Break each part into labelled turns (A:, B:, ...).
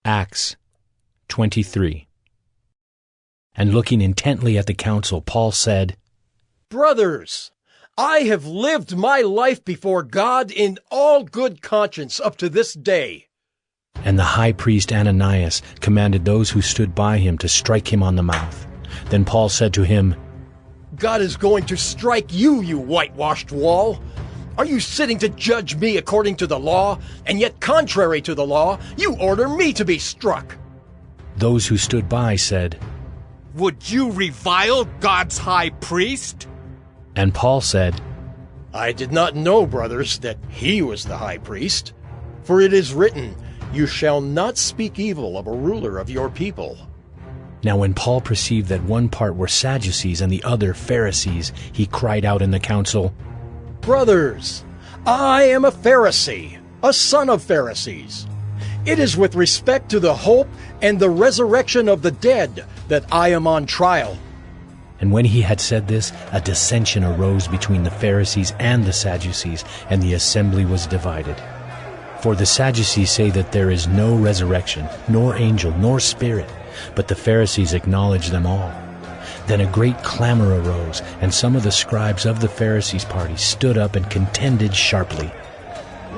A: Acts 23. And looking intently at the council, Paul said,
B: Brothers, I have lived my life before God in all good conscience up to this day.
A: And the high priest Ananias commanded those who stood by him to strike him on the mouth. Then Paul said to him,
B: God is going to strike you, you whitewashed wall. Are you sitting to judge me according to the law, and yet contrary to the law, you order me to be struck?
A: Those who stood by said,
C: Would you revile God's high priest?
A: And Paul said,
B: I did not know, brothers, that he was the high priest. For it is written, You shall not speak evil of a ruler of your people.
A: Now when Paul perceived that one part were Sadducees and the other Pharisees, he cried out in the council,
B: Brothers, I am a Pharisee, a son of Pharisees. It is with respect to the hope and the resurrection of the dead that I am on trial.
A: And when he had said this, a dissension arose between the Pharisees and the Sadducees, and the assembly was divided. For the Sadducees say that there is no resurrection, nor angel, nor spirit, but the Pharisees acknowledge them all. Then a great clamor arose, and some of the scribes of the Pharisees' party stood up and contended sharply.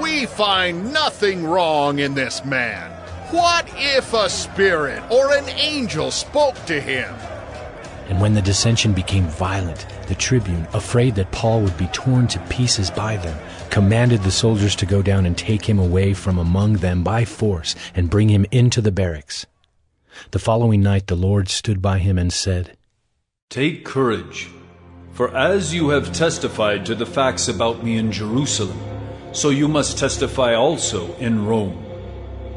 D: We find nothing wrong in this man. What if a spirit or an angel spoke to him?
A: And when the dissension became violent, the tribune, afraid that Paul would be torn to pieces by them, commanded the soldiers to go down and take him away from among them by force and bring him into the barracks. The following night the Lord stood by him and said,
E: Take courage, for as you have testified to the facts about me in Jerusalem, so you must testify also in Rome.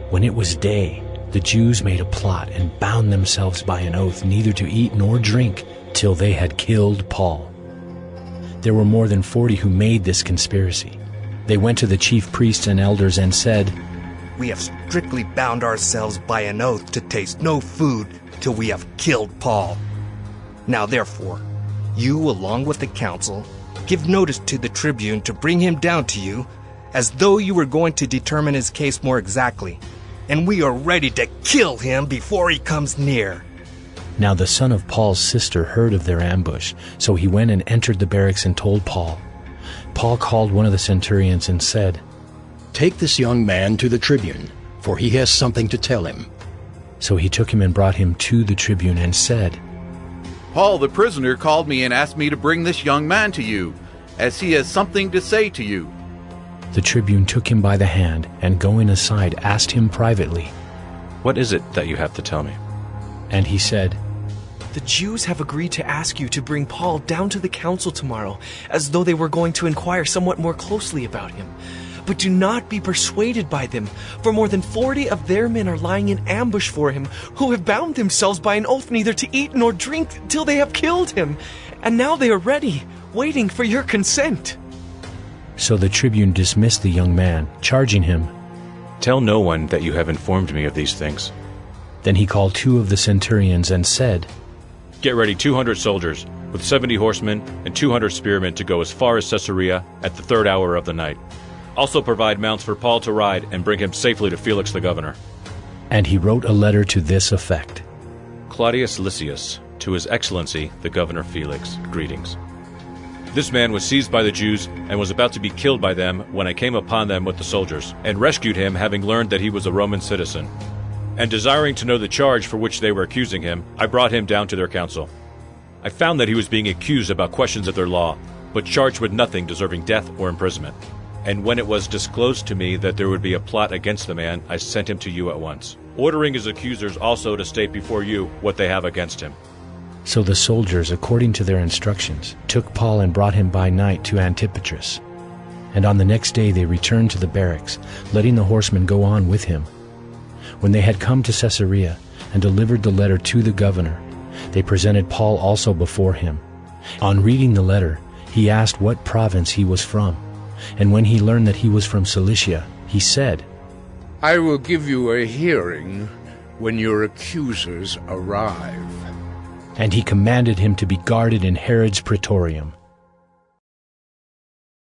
A: When it was day, the Jews made a plot and bound themselves by an oath neither to eat nor drink till they had killed Paul. There were more than 40 who made this conspiracy. They went to the chief priests and elders and said,
F: We have strictly bound ourselves by an oath to taste no food till we have killed Paul. Now therefore, you along with the council, give notice to the tribune to bring him down to you, as though you were going to determine his case more exactly, and we are ready to kill him before he comes near.
A: Now the son of Paul's sister heard of their ambush, so he went and entered the barracks and told Paul. Paul called one of the centurions and said,
B: Take this young man to the tribune, for he has something to tell him.
A: So he took him and brought him to the tribune and said,
G: Paul the prisoner called me and asked me to bring this young man to you, as he has something to say to you.
A: The tribune took him by the hand, and going aside asked him privately,
H: What is it that you have to tell me?
A: And he said,
I: The Jews have agreed to ask you to bring Paul down to the council tomorrow, as though they were going to inquire somewhat more closely about him. But do not be persuaded by them, for more than 40 of their men are lying in ambush for him, who have bound themselves by an oath neither to eat nor drink till they have killed him. And now they are ready, waiting for your consent.
A: So the tribune dismissed the young man, charging him,
H: Tell no one that you have informed me of these things.
A: Then he called 2 of the centurions and said,
H: Get ready 200 soldiers, with 70 horsemen and 200 spearmen to go as far as Caesarea at the 3rd hour of the night. Also provide mounts for Paul to ride and bring him safely to Felix the governor.
A: And he wrote a letter to this effect.
H: Claudius Lysias, to His Excellency the Governor Felix, greetings. This man was seized by the Jews and was about to be killed by them when I came upon them with the soldiers, and rescued him, having learned that he was a Roman citizen. And desiring to know the charge for which they were accusing him, I brought him down to their council. I found that he was being accused about questions of their law, but charged with nothing deserving death or imprisonment. And when it was disclosed to me that there would be a plot against the man, I sent him to you at once, ordering his accusers also to state before you what they have against him.
A: So the soldiers, according to their instructions, took Paul and brought him by night to Antipatris. And on the next day they returned to the barracks, letting the horsemen go on with him. When they had come to Caesarea and delivered the letter to the governor, they presented Paul also before him. On reading the letter, he asked what province he was from. And when he learned that he was from Cilicia, he said,
J: I will give you a hearing when your accusers arrive.
A: And he commanded him to be guarded in Herod's praetorium.